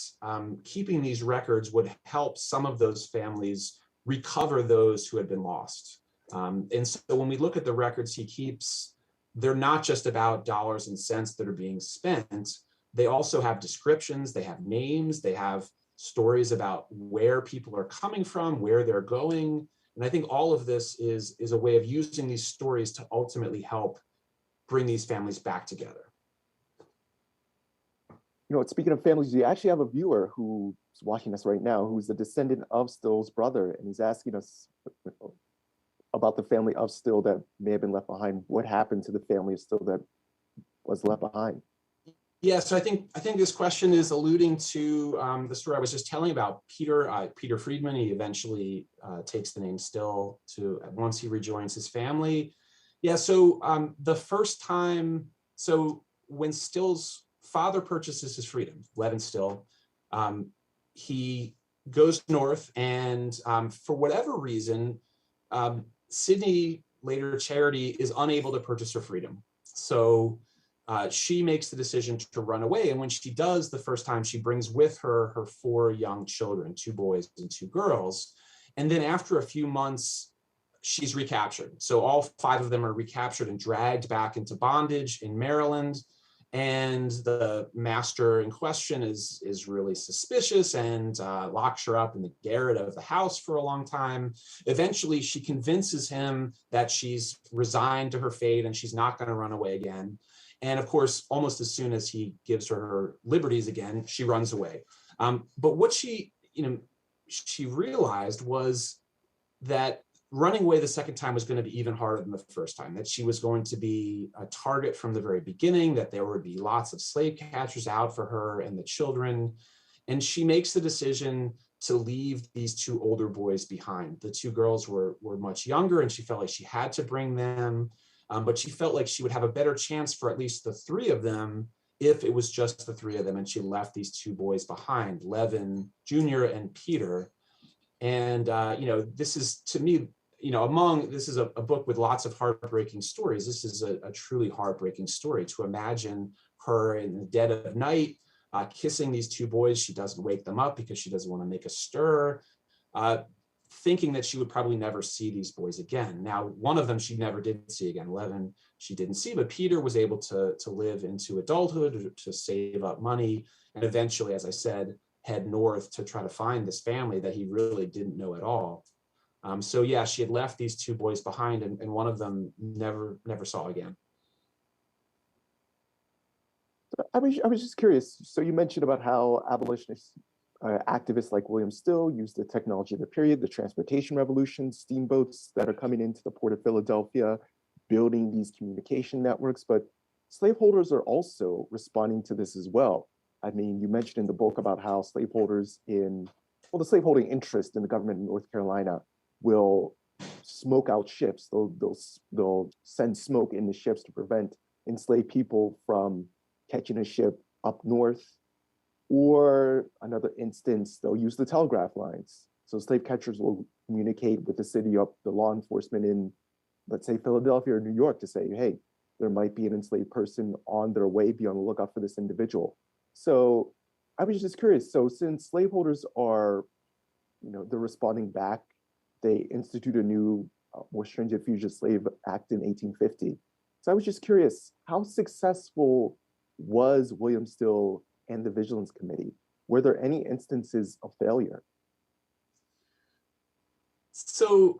[SPEAKER 2] keeping these records would help some of those families recover those who had been lost. And so when we look at the records he keeps, they're not just about dollars and cents that are being spent. They also have descriptions, they have names, they have stories about where people are coming from, where they're going. And I think all of this is a way of using these stories to ultimately help bring these families back together.
[SPEAKER 1] Speaking of families, you actually have a viewer who's watching us right now, who's a descendant of Still's brother, and he's asking us about the family of Still that may have been left behind. What happened to the family of Still that was left behind?
[SPEAKER 2] Yeah, so I think this question is alluding to the story I was just telling about Peter Friedman. He eventually takes the name Still once he rejoins his family. Yeah, so the first time, so when Still's father purchases his freedom, Levin Still, he goes north, and for whatever reason, Sydney, later Charity, is unable to purchase her freedom. So she makes the decision to run away. And when she does, the first time, she brings with her her 4 young children, 2 boys and 2 girls. And then after a few months, she's recaptured. So all 5 of them are recaptured and dragged back into bondage in Maryland. And the master in question is really suspicious and locks her up in the garret of the house for a long time. Eventually, she convinces him that she's resigned to her fate and she's not going to run away again. And of course, almost as soon as he gives her liberties again, she runs away. But what she realized was that running away the second time was going to be even harder than the first time, that she was going to be a target from the very beginning, that there would be lots of slave catchers out for her and the children. And she makes the decision to leave these 2 older boys behind. The 2 girls were much younger, and she felt like she had to bring them, but she felt like she would have a better chance for at least the 3 of them if it was just the 3 of them, and she left these 2 boys behind, Levin Jr. and Peter. And this is, to me, this is a book with lots of heartbreaking stories. This is a truly heartbreaking story, to imagine her in the dead of night kissing these 2 boys. She doesn't wake them up because she doesn't want to make a stir, thinking that she would probably never see these boys again. Now, one of them she never did see again. Levin, she didn't see, but Peter was able to live into adulthood, to save up money, and eventually, as I said, head north to try to find this family that he really didn't know at all. So yeah, she had left these 2 boys behind, and one of them never saw again.
[SPEAKER 1] I was just curious. So you mentioned about how abolitionist activists like William Still used the technology of the period, the transportation revolution, steamboats that are coming into the port of Philadelphia, building these communication networks. But slaveholders are also responding to this as well. I mean, you mentioned in the book about how slaveholders the slaveholding interest in the government in North Carolina will smoke out ships. They'll send smoke in the ships to prevent enslaved people from catching a ship up north. Or another instance, they'll use the telegraph lines. So slave catchers will communicate with the city, up the law enforcement in, let's say, Philadelphia or New York, to say, hey, there might be an enslaved person on their way, be on the lookout for this individual. So I was just curious. So since slaveholders are, they're responding back, they institute a new, more stringent Fugitive Slave Act in 1850. So I was just curious, how successful was William Still and the Vigilance Committee? Were there any instances of failure?
[SPEAKER 2] So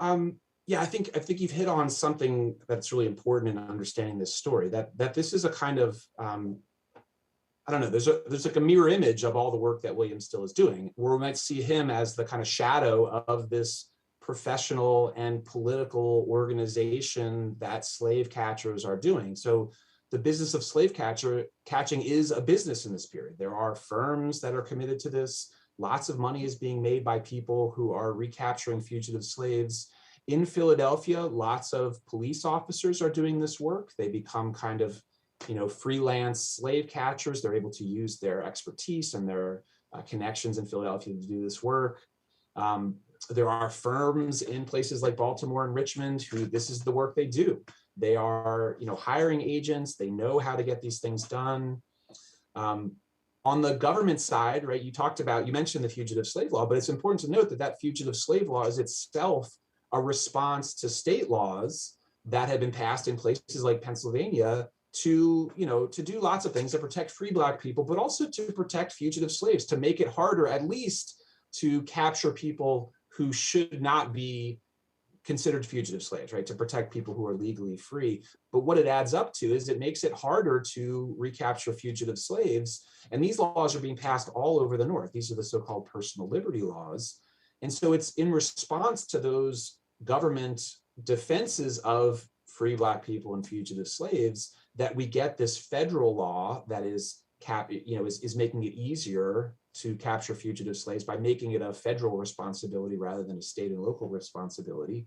[SPEAKER 2] yeah, I think you've hit on something that's really important in understanding this story. That this is a kind of I don't know. There's like a mirror image of all the work that William Still is doing, where we might see him as the kind of shadow of this professional and political organization that slave catchers are doing. So the business of slave catching is a business in this period. There are firms that are committed to this. Lots of money is being made by people who are recapturing fugitive slaves. In Philadelphia, lots of police officers are doing this work. They become kind of, freelance slave catchers. They're able to use their expertise and their connections in Philadelphia to do this work. There are firms in places like Baltimore and Richmond who this is the work they do. They are, hiring agents. They know how to get these things done. On the government side, right, you mentioned the Fugitive Slave Law, but it's important to note that Fugitive Slave Law is itself a response to state laws that had been passed in places like Pennsylvania to do lots of things to protect free Black people, but also to protect fugitive slaves, to make it harder, at least, to capture people who should not be considered fugitive slaves, right? To protect people who are legally free. But what it adds up to is it makes it harder to recapture fugitive slaves. And these laws are being passed all over the North. These are the so-called personal liberty laws. And so it's in response to those government defenses of free Black people and fugitive slaves that we get this federal law that is making it easier to capture fugitive slaves by making it a federal responsibility rather than a state and local responsibility.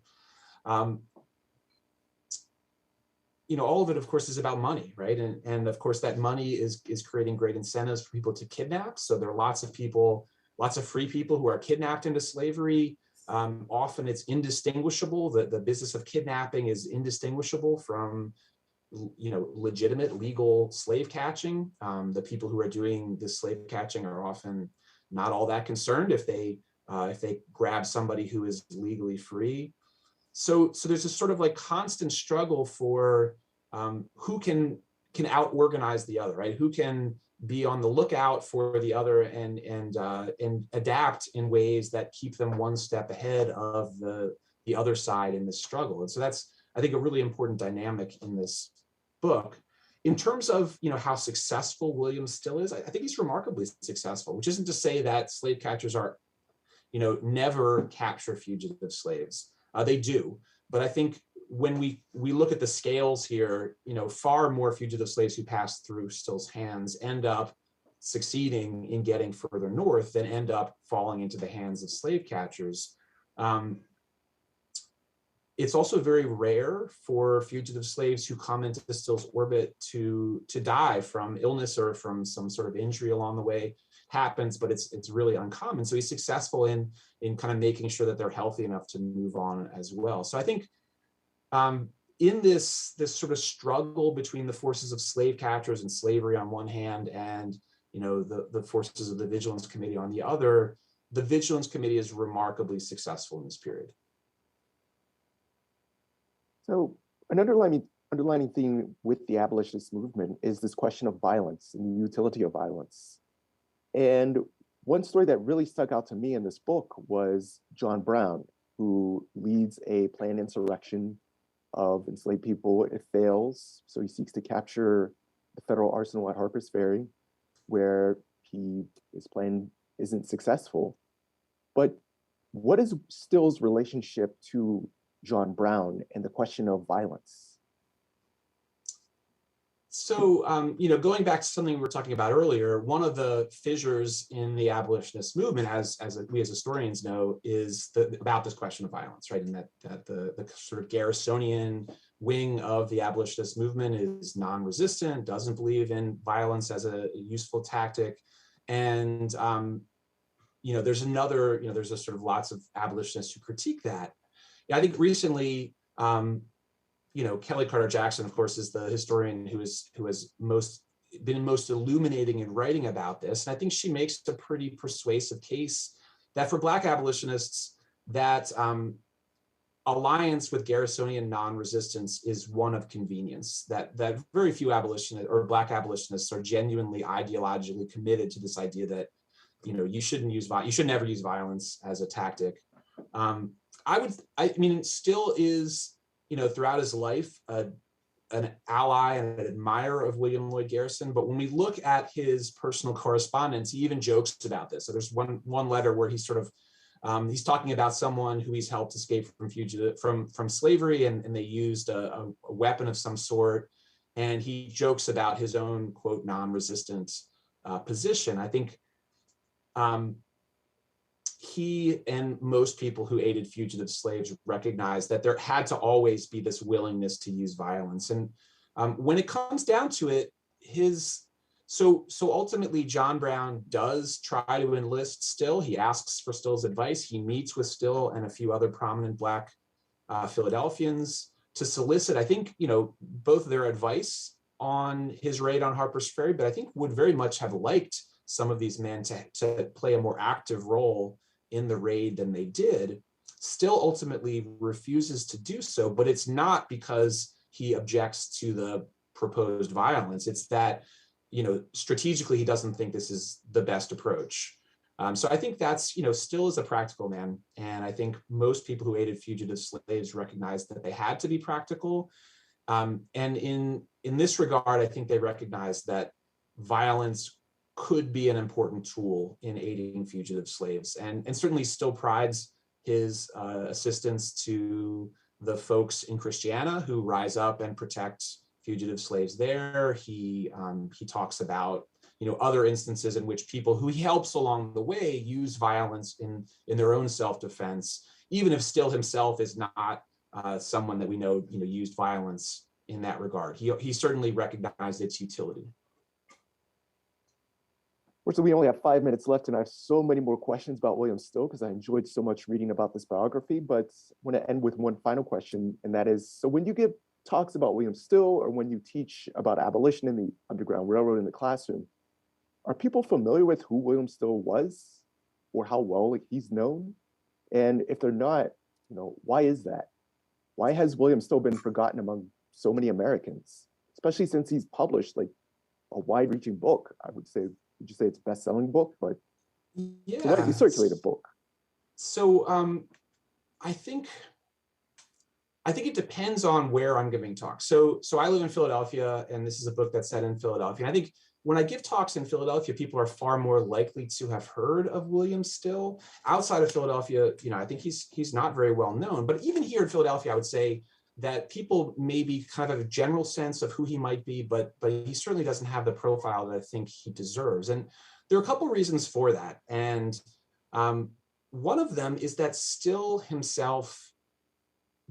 [SPEAKER 2] all of it, of course, is about money, right? And of course, that money is creating great incentives for people to kidnap. So there are lots of people, lots of free people who are kidnapped into slavery. Often it's indistinguishable. The business of kidnapping is indistinguishable from, legitimate legal slave catching. The people who are doing this slave catching are often not all that concerned if they grab somebody who is legally free. So there's a sort of like constant struggle for who can out-organize the other, right? Who can be on the lookout for the other and adapt in ways that keep them one step ahead of the other side in this struggle. And so that's, I think, a really important dynamic in this book. In terms of how successful William still is, I think he's remarkably successful, which isn't to say that slave catchers are, never capture fugitive slaves. They do, but I think when we look at the scales here, far more fugitive slaves who pass through Still's hands end up succeeding in getting further north than end up falling into the hands of slave catchers. It's also very rare for fugitive slaves who come into Still's orbit to die from illness or from some sort of injury along the way. Happens, but it's really uncommon. So he's successful in kind of making sure that they're healthy enough to move on as well. So I think in this sort of struggle between the forces of slave catchers and slavery on one hand, and the forces of the Vigilance Committee on the other, the Vigilance Committee is remarkably successful in this period.
[SPEAKER 1] So an underlining theme with the abolitionist movement is this question of violence and the utility of violence. And one story that really stuck out to me in this book was John Brown, who leads a planned insurrection of enslaved people. It fails, so he seeks to capture the federal arsenal at Harper's Ferry, where his plan isn't successful. But what is Still's relationship to John Brown and the question of violence?
[SPEAKER 2] So, going back to something we were talking about earlier, one of the fissures in the abolitionist movement, as we as historians know, is about this question of violence, right? And that the sort of Garrisonian wing of the abolitionist movement is non-resistant, doesn't believe in violence as a useful tactic. And, there's a sort of lots of abolitionists who critique that. I think recently, Kelly Carter Jackson, of course, is the historian who has been most illuminating in writing about this. And I think she makes a pretty persuasive case that for Black abolitionists, that alliance with Garrisonian non-resistance is one of convenience, that very few abolitionists or Black abolitionists are genuinely ideologically committed to this idea that, you should never use violence as a tactic. Still is, throughout his life, an ally and an admirer of William Lloyd Garrison. But when we look at his personal correspondence, he even jokes about this. So there's one letter where he's sort of, he's talking about someone who he's helped escape from slavery, and they used a weapon of some sort. And he jokes about his own, quote, non-resistant position. I think he and most people who aided fugitive slaves recognized that there had to always be this willingness to use violence. And when it comes down to it, so ultimately John Brown does try to enlist Still. He asks for Still's advice. He meets with Still and a few other prominent Black Philadelphians to solicit, I think, both their advice on his raid on Harper's Ferry, but I think would very much have liked some of these men to play a more active role in the raid than they did. Still ultimately refuses to do so, but it's not because he objects to the proposed violence. It's that, strategically, he doesn't think this is the best approach. So I think that's, Still is a practical man. And I think most people who aided fugitive slaves recognized that they had to be practical. And in this regard, I think they recognized that violence could be an important tool in aiding fugitive slaves, and certainly Still prides his assistance to the folks in Christiana who rise up and protect fugitive slaves there. He talks about other instances in which people who he helps along the way use violence in their own self-defense, even if Still himself is not someone that we know used violence in that regard. He certainly recognized its utility.
[SPEAKER 1] Unfortunately, we only have 5 minutes left, and I have so many more questions about William Still because I enjoyed so much reading about this biography. But I want to end with one final question, and that is, so when you give talks about William Still or when you teach about abolition in the Underground Railroad in the classroom, are people familiar with who William Still was or how well he's known? And if they're not, why is that? Why has William Still been forgotten among so many Americans, especially since he's published like a wide-reaching book? I would say, would you say it's a best-selling book, but it's a widely circulated book.
[SPEAKER 2] So I think it depends on where I'm giving talks. So I live in Philadelphia, and this is a book that's set in Philadelphia. And I think when I give talks in Philadelphia, people are far more likely to have heard of William Still. Outside of Philadelphia, I think he's not very well known. But even here in Philadelphia, I would say that people maybe kind of have a general sense of who he might be, but he certainly doesn't have the profile that I think he deserves. And there are a couple of reasons for that. And one of them is that Still himself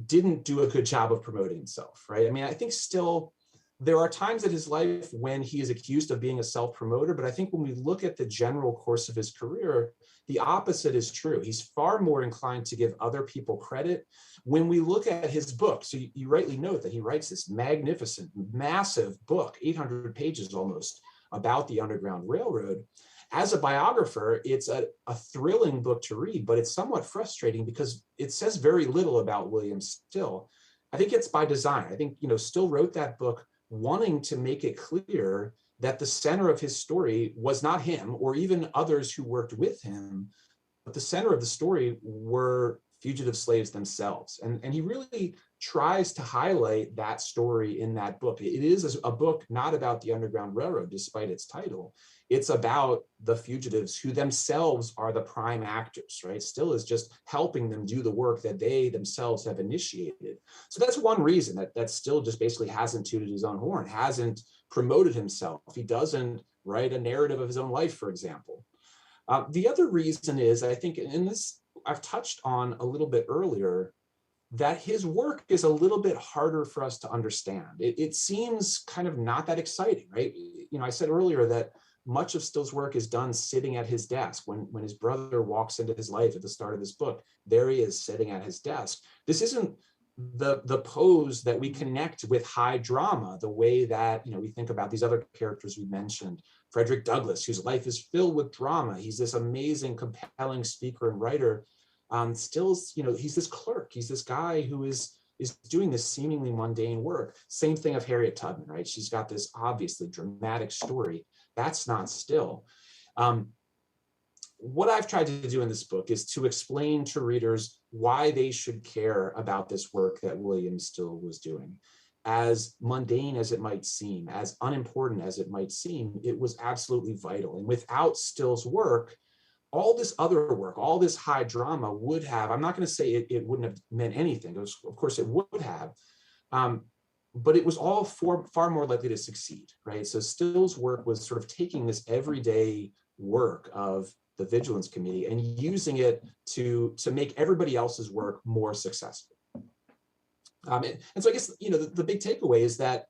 [SPEAKER 2] didn't do a good job of promoting himself, right? I mean, I think Still, there are times in his life when he is accused of being a self-promoter, but I think when we look at the general course of his career, the opposite is true. He's far more inclined to give other people credit. When we look at his book, so you rightly note that he writes this magnificent, massive book, 800 pages almost, about the Underground Railroad. As a biographer, it's a thrilling book to read, but it's somewhat frustrating because it says very little about William Still. I think it's by design. I think, Still wrote that book wanting to make it clear that the center of his story was not him or even others who worked with him, but the center of the story were fugitive slaves themselves. And he really tries to highlight that story in that book. It is a book not about the Underground Railroad, despite its title. It's about the fugitives who themselves are the prime actors, right? Still is just helping them do the work that they themselves have initiated. So that's one reason that Still just basically hasn't tooted his own horn, hasn't promoted himself. He doesn't write a narrative of his own life, for example. The other reason is, I think, and this I've touched on a little bit earlier, that his work is a little bit harder for us to understand. It seems kind of not that exciting, right? I said earlier that much of Still's work is done sitting at his desk. When his brother walks into his life at the start of this book, there he is sitting at his desk. This isn't the pose that we connect with high drama, the way that we think about these other characters we mentioned. Frederick Douglass, whose life is filled with drama. He's this amazing, compelling speaker and writer. Still's, he's this clerk. He's this guy who is doing this seemingly mundane work. Same thing of Harriet Tubman, right? She's got this obviously dramatic story. That's not Still. What I've tried to do in this book is to explain to readers why they should care about this work that William Still was doing. As mundane as it might seem, as unimportant as it might seem, it was absolutely vital. And without Still's work, all this other work, all this high drama would have, I'm not going to say it wouldn't have meant anything. Of course, it would have. But it was all far more likely to succeed, right? So Still's work was sort of taking this everyday work of the Vigilance Committee and using it to make everybody else's work more successful. And so I guess, the big takeaway is that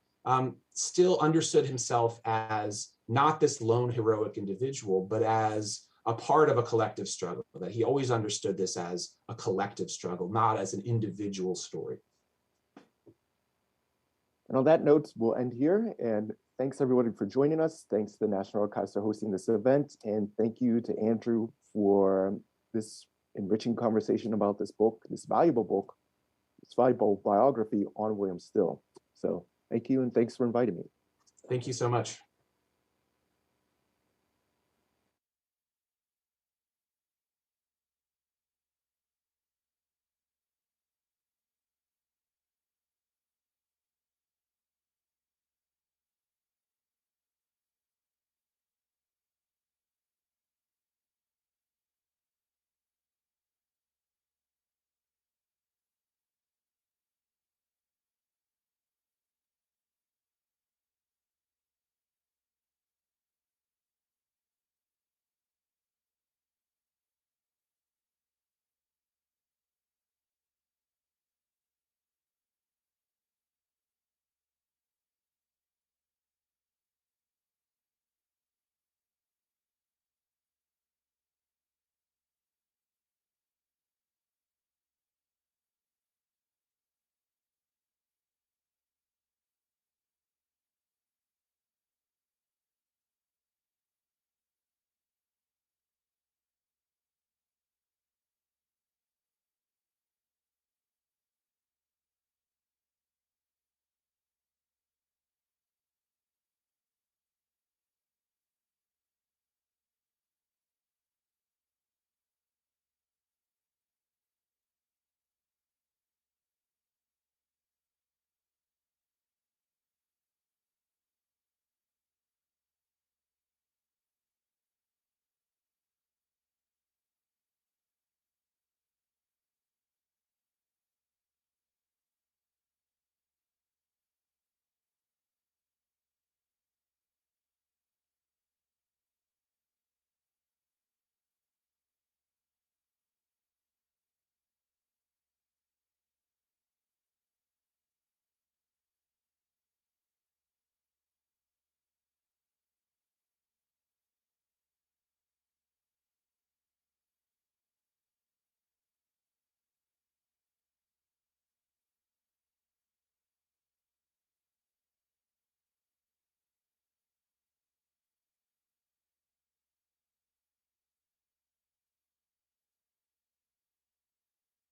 [SPEAKER 2] Still understood himself as not this lone heroic individual, but as a part of a collective struggle, that he always understood this as a collective struggle, not as an individual story.
[SPEAKER 1] And on that note, we'll end here. And thanks everybody for joining us. Thanks to the National Archives for hosting this event. And thank you to Andrew for this enriching conversation about this book, this valuable biography on William Still. So thank you, and thanks for inviting me.
[SPEAKER 2] Thank you so much.